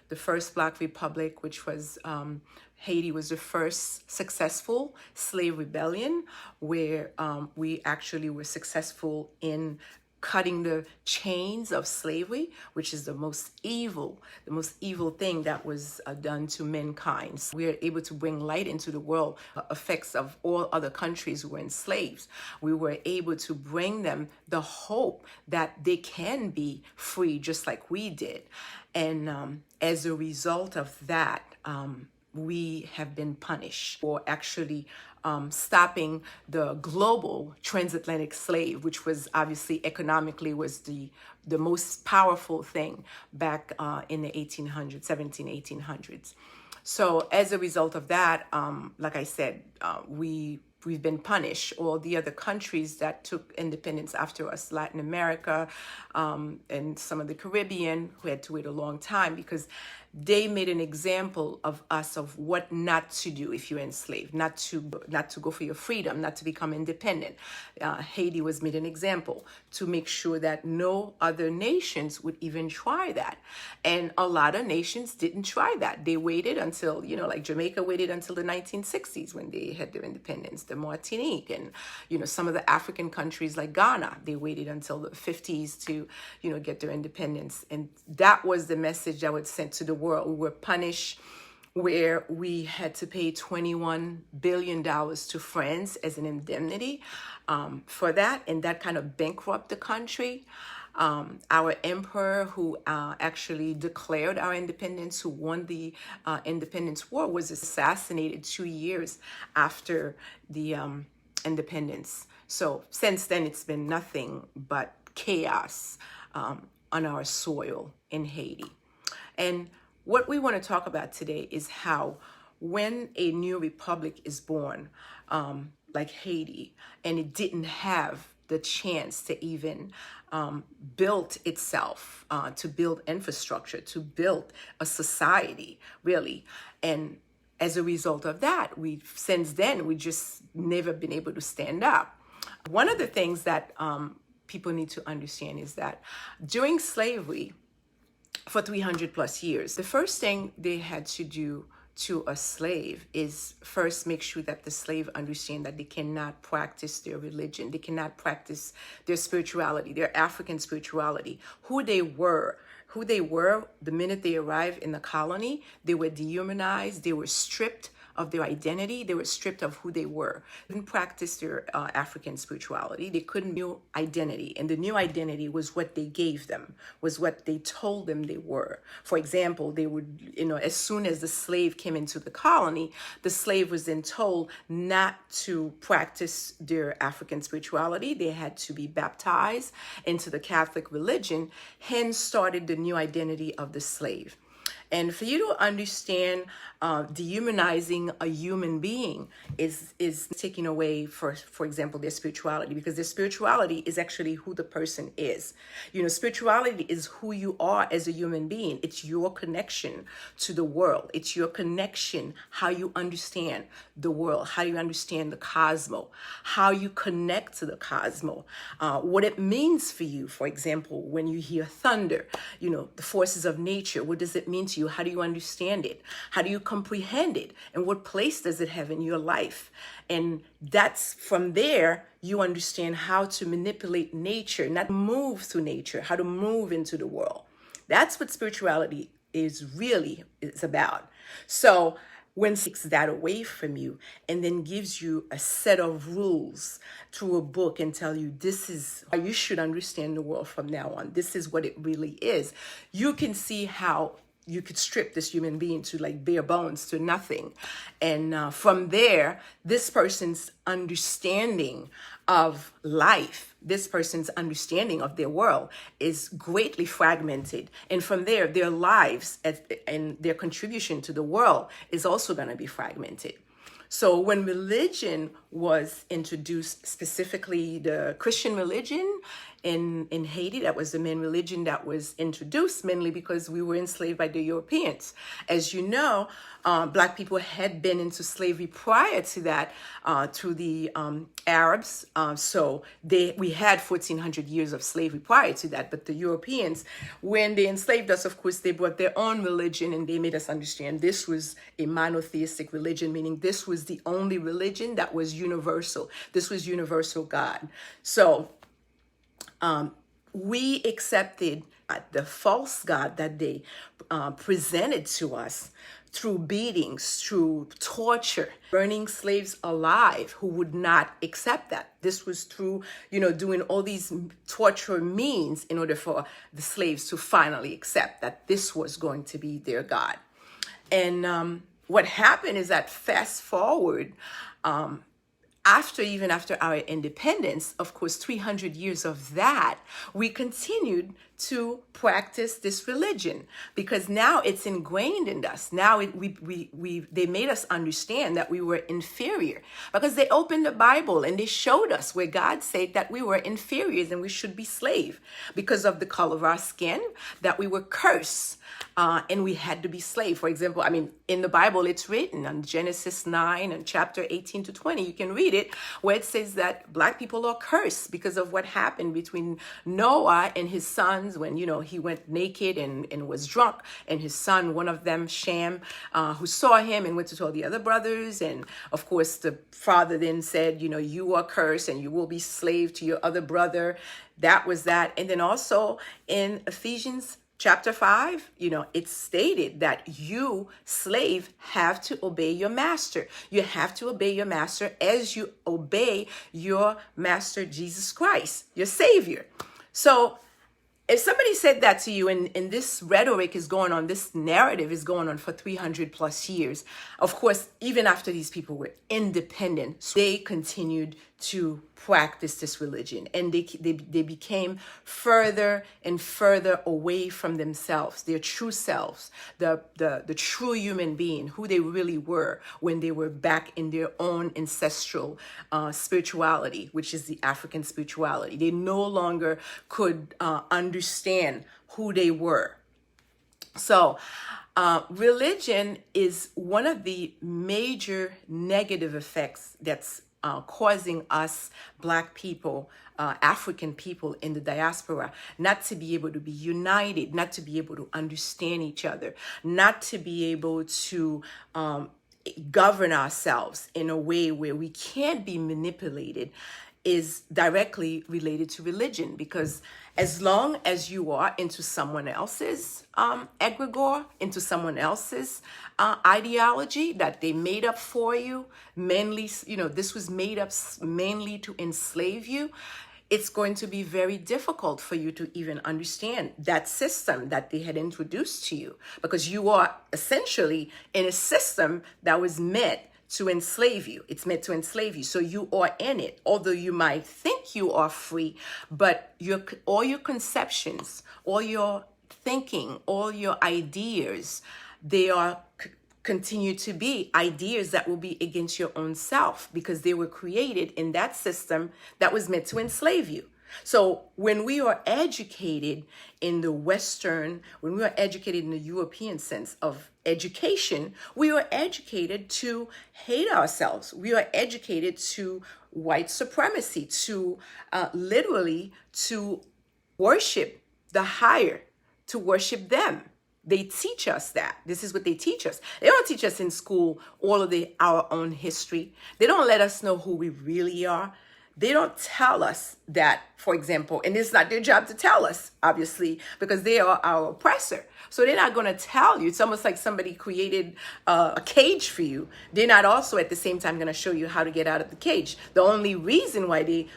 the first Black Republic, which was Haiti was the first successful slave rebellion where we actually were successful in cutting the chains of slavery, which is the most evil thing that was done to mankind. So we are able to bring light into the world, effects of all other countries who were enslaved. We were able to bring them the hope that they can be free just like we did. And as a result of that, we have been punished for actually stopping the global transatlantic slave, which was obviously economically was the most powerful thing back in the 1800s, 1800s. So as a result of that, like I said, we've been punished. All the other countries that took independence after us, Latin America, and some of the Caribbean, who had to wait a long time because they made an example of us of what not to do if you're enslaved, not to go for your freedom, not to become independent. Haiti was made an example to make sure that no other nations would even try that. And a lot of nations didn't try that. They waited until, like Jamaica waited until the 1960s when they had their independence, the Martinique, and, some of the African countries like Ghana, they waited until the 50s to, get their independence. And that was the message that was sent to the world. We were punished where we had to pay $21 billion to France as an indemnity for that. And that kind of bankrupted the country. Our emperor who actually declared our independence, who won the independence war, was assassinated 2 years after the independence. So since then, it's been nothing but chaos on our soil in Haiti. And what we want to talk about today is how when a new republic is born, like Haiti, and it didn't have the chance to even build itself, to build infrastructure, to build a society, really. And as a result of that, since then, we just never been able to stand up. One of the things that people need to understand is that during slavery, for 300 plus years, the first thing they had to do to a slave is first make sure that the slave understand that they cannot practice their religion, they cannot practice their spirituality, their African spirituality, who they were the minute they arrived in the colony. They were dehumanized, they were stripped of their identity, they were stripped of who they were. They didn't practice their African spirituality. They couldn't new identity, and the new identity was what they gave them, was what they told them they were. For example, they would, as soon as the slave came into the colony, the slave was then told not to practice their African spirituality. They had to be baptized into the Catholic religion, hence started the new identity of the slave. And for you to understand, dehumanizing a human being is taking away, for example, their spirituality, because their spirituality is actually who the person is. Spirituality is who you are as a human being. It's your connection to the world. It's your connection, how you understand the world, how you understand the cosmos, how you connect to the cosmos, what it means for you. For example, when you hear thunder, the forces of nature, what does it mean to you? How do you understand it? How do you comprehend it? And what place does it have in your life? And that's from there, you understand how to manipulate nature, not move through nature, how to move into the world. That's what spirituality is about. So when it takes that away from you and then gives you a set of rules through a book and tell you this is how you should understand the world from now on, this is what it really is, you can see how you could strip this human being to like bare bones, to nothing. And from there, this person's understanding of life, this person's understanding of their world is greatly fragmented. And from there, their lives and their contribution to the world is also going to be fragmented. So when religion was introduced, specifically the Christian religion in Haiti. That was the main religion that was introduced, mainly because we were enslaved by the Europeans. As you know, Black people had been into slavery prior to that, to the Arabs. So we had 1,400 years of slavery prior to that. But the Europeans, when they enslaved us, of course, they brought their own religion, and they made us understand this was a monotheistic religion, meaning this was the only religion that was universal. This was universal God. So we accepted the false God that they presented to us through beatings, through torture, burning slaves alive who would not accept that. This was through, doing all these torture means in order for the slaves to finally accept that this was going to be their God. And what happened is that fast forward, after our independence, of course, 300 years of that, we continued to practice this religion because now it's ingrained in us. Now they made us understand that we were inferior because they opened the Bible and they showed us where God said that we were inferiors and we should be slave because of the color of our skin, that we were cursed. And we had to be slave. For example, in the Bible, it's written on Genesis 9 and chapter 18 to 20. You can read it where it says that Black people are cursed because of what happened between Noah and his sons when, he went naked and was drunk. And his son, one of them, Shem, who saw him and went to tell the other brothers. And of course, the father then said, you are cursed and you will be slave to your other brother. That was that. And then also in Ephesians Chapter 5, it's stated that you, slave, have to obey your master. You have to obey your master as you obey your master, Jesus Christ, your Savior. So if somebody said that to you and this rhetoric is going on, this narrative is going on for 300 plus years, of course, even after these people were independent, they continued to practice this religion, and they became further and further away from themselves, their true selves, the true human being, who they really were when they were back in their own ancestral spirituality, which is the African spirituality. They no longer could understand who they were. So religion is one of the major negative effects that's causing us Black people, African people in the diaspora, not to be able to be united, not to be able to understand each other, not to be able to govern ourselves in a way where we can't be manipulated, is directly related to religion. Because as long as you are into someone else's egregore, into someone else's ideology that they made up for you, mainly, this was made up mainly to enslave you, it's going to be very difficult for you to even understand that system that they had introduced to you, because you are essentially in a system that was meant to enslave you. It's meant to enslave you. So you are in it. Although you might think you are free, but all your conceptions, all your thinking, all your ideas, they are continue to be ideas that will be against your own self, because they were created in that system that was meant to enslave you. So when we are educated in the Western, when we are educated in the European sense of education, we are educated to hate ourselves. We are educated to white supremacy, to literally to worship the higher, to worship them. They teach us that. This is what they teach us. They don't teach us in school all of our own history. They don't let us know who we really are. They don't tell us that, for example, and it's not their job to tell us, obviously, because they are our oppressor. So they're not going to tell you. It's almost like somebody created a cage for you. They're not also at the same time going to show you how to get out of the cage. The only reason why they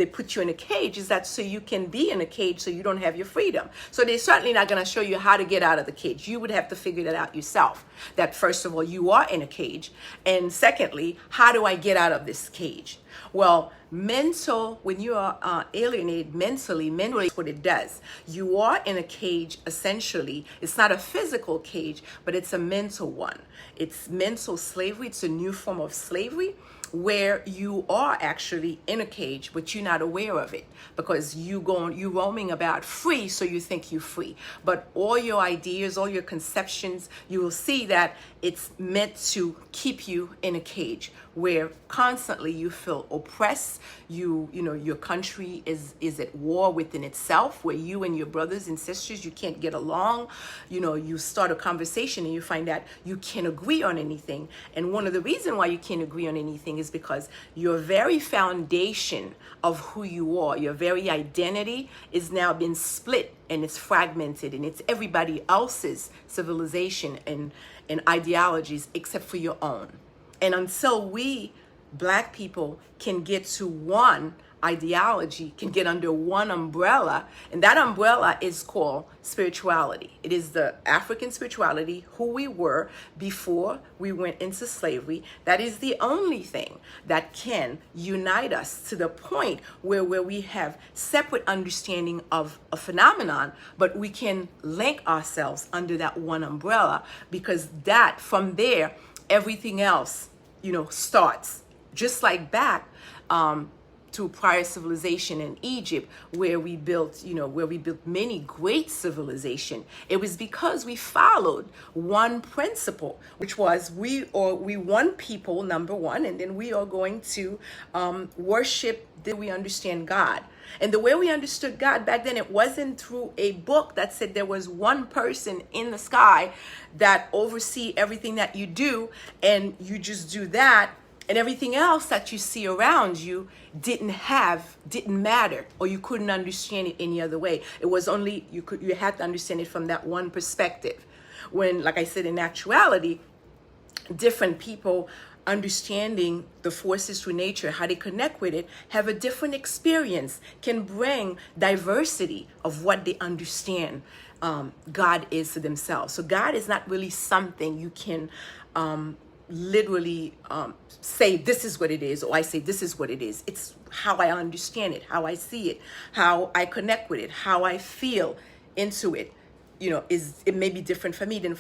put you in a cage is that so you can be in a cage, so you don't have your freedom. So they're certainly not going to show you how to get out of the cage. You would have to figure that out yourself. That first of all, you are in a cage. And secondly, how do I get out of this cage? Well, when you are alienated mentally is what it does. You are in a cage, essentially. It's not a physical cage, but it's a mental one. It's mental slavery. It's a new form of slavery. where you are actually in a cage, but you're not aware of it because you roaming about free, so you think you're free. But all your ideas, all your conceptions, you will see that it's meant to keep you in a cage where constantly you feel oppressed. You know your country is at war within itself, where you and your brothers and sisters, you can't get along. You start a conversation and you find that you can't agree on anything. And one of the reasons why you can't agree on anything is because your very foundation of who you are, your very identity, is now been split and it's fragmented, and it's everybody else's civilization and ideologies except for your own. And until we Black people can get to one ideology, can get under one umbrella, and that umbrella is called spirituality. It is the African spirituality, who we were before we went into slavery. That is the only thing that can unite us to the point where we have separate understanding of a phenomenon, but we can link ourselves under that one umbrella, because that, from there, everything else, starts. Just like back to prior civilization in Egypt, where we built many great civilization. It was because we followed one principle, which was we one people, number one, and then we are going to worship. Then we understand God. And the way we understood God back then, it wasn't through a book that said there was one person in the sky that oversee everything that you do, and you just do that, and everything else that you see around you didn't matter, or you couldn't understand it any other way. It was only you had to understand it from that one perspective. When, like I said, in actuality, different people understanding the forces through nature, how they connect with it, have a different experience, can bring diversity of what they understand God is to themselves. So God is not really something you can literally say this is what it is, or I say this is what it is. It's how I understand it, how I see it, how I connect with it, how I feel into it. It may be different for me than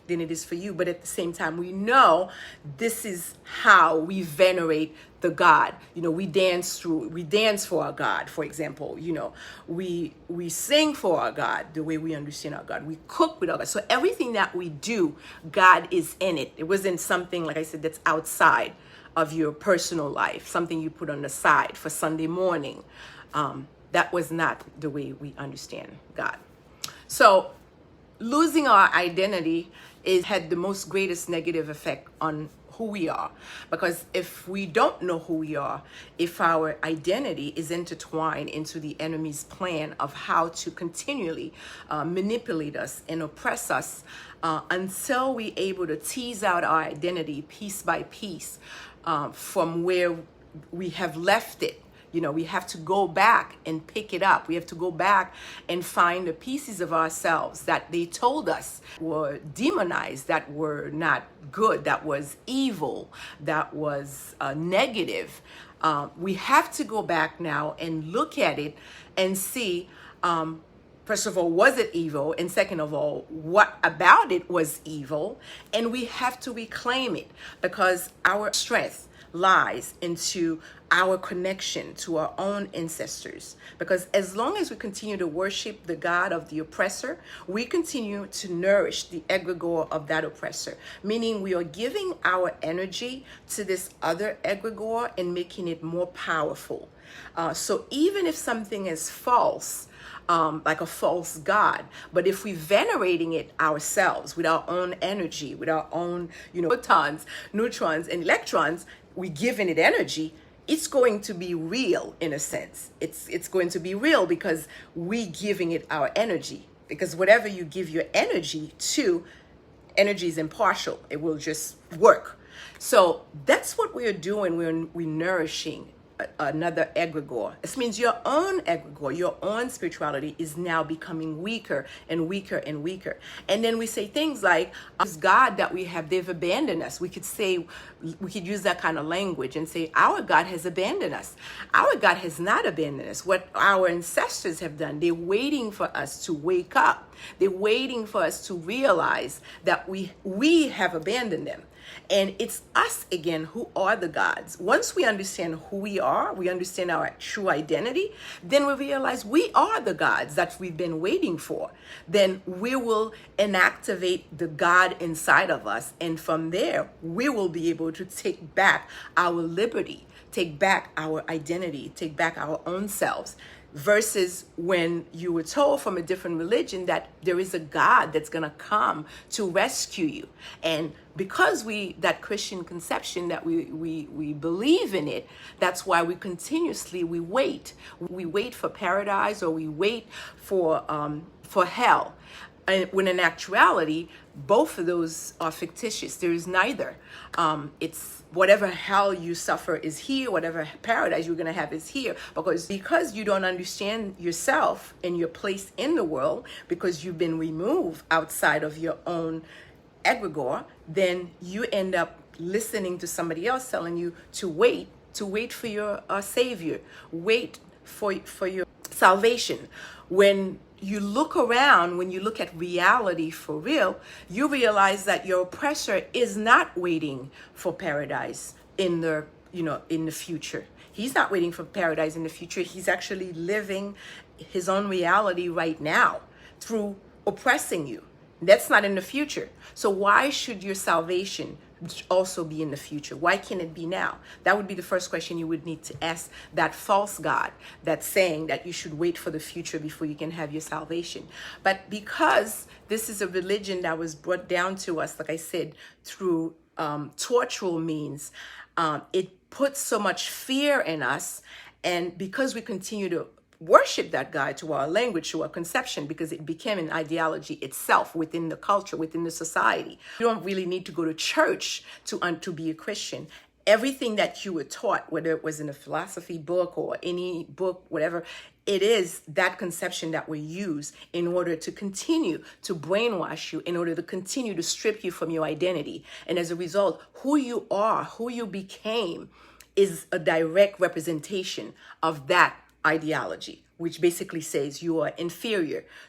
it is for you, but at the same time, we know this is how we venerate the God. We dance for our God, for example. We sing for our God the way we understand our God. We cook with our God. So everything that we do, God is in it. It wasn't something, like I said, that's outside of your personal life, something you put on the side for Sunday morning. That was not the way we understand God. So losing our identity had the most greatest negative effect on who we are, because if we don't know who we are, if our identity is intertwined into the enemy's plan of how to continually manipulate us and oppress us, until we're able to tease out our identity piece by piece from where we have left it. We have to go back and pick it up. We have to go back and find the pieces of ourselves that they told us were demonized, that were not good, that was evil, that was negative. We have to go back now and look at it and see, first of all, was it evil? And second of all, what about it was evil? And we have to reclaim it, because our strength lies into our connection to our own ancestors. Because as long as we continue to worship the God of the oppressor, we continue to nourish the egregore of that oppressor, meaning we are giving our energy to this other egregore and making it more powerful. So even if something is false, like a false god, but if we're venerating it ourselves with our own energy, with our own, photons, neutrons, and electrons, we giving it energy, it's going to be real in a sense. It's going to be real because we giving it our energy. Because whatever you give your energy to, energy is impartial. It will just work. So that's what we're doing. We're nourishing another egregore. This means your own egregore, your own spirituality is now becoming weaker and weaker and weaker. And then we say things like, this God that we have, they've abandoned us. We could use that kind of language and say, our God has abandoned us. Our God has not abandoned us. What our ancestors have done, they're waiting for us to wake up. They're waiting for us to realize that we have abandoned them. And it's us again who are the gods. Once we understand who we are, we understand our true identity, then we realize we are the gods that we've been waiting for. Then we will inactivate the God inside of us. And from there, we will be able to take back our liberty, take back our identity, take back our own selves. Versus when you were told from a different religion that there is a God that's going to come to rescue you. And because that Christian conception that we believe in it, that's why we continuously wait. We wait for paradise, or we wait for hell. And when in actuality, both of those are fictitious. There is neither. It's whatever hell you suffer is here, whatever paradise you're going to have is here. Because you don't understand yourself and your place in the world, because you've been removed outside of your own egregore, then you end up listening to somebody else telling you to wait for your savior, wait for your salvation. When you look around, when you look at reality for real, you realize that your oppressor is not waiting for paradise in the future. He's not waiting for paradise in the future. He's actually living his own reality right now through oppressing you. That's not in the future. So why should your salvation also be in the future? Why can't it be now? That would be the first question you would need to ask that false God that's saying that you should wait for the future before you can have your salvation. But because this is a religion that was brought down to us, like I said, through tortural means, it puts so much fear in us. And because we continue to worship that God, to our language, to our conception, because it became an ideology itself within the culture, within the society. You don't really need to go to church to be a Christian. Everything that you were taught, whether it was in a philosophy book or any book, whatever, it is that conception that we use in order to continue to brainwash you, in order to continue to strip you from your identity. And as a result, who you are, who you became, is a direct representation of that ideology, which basically says you are inferior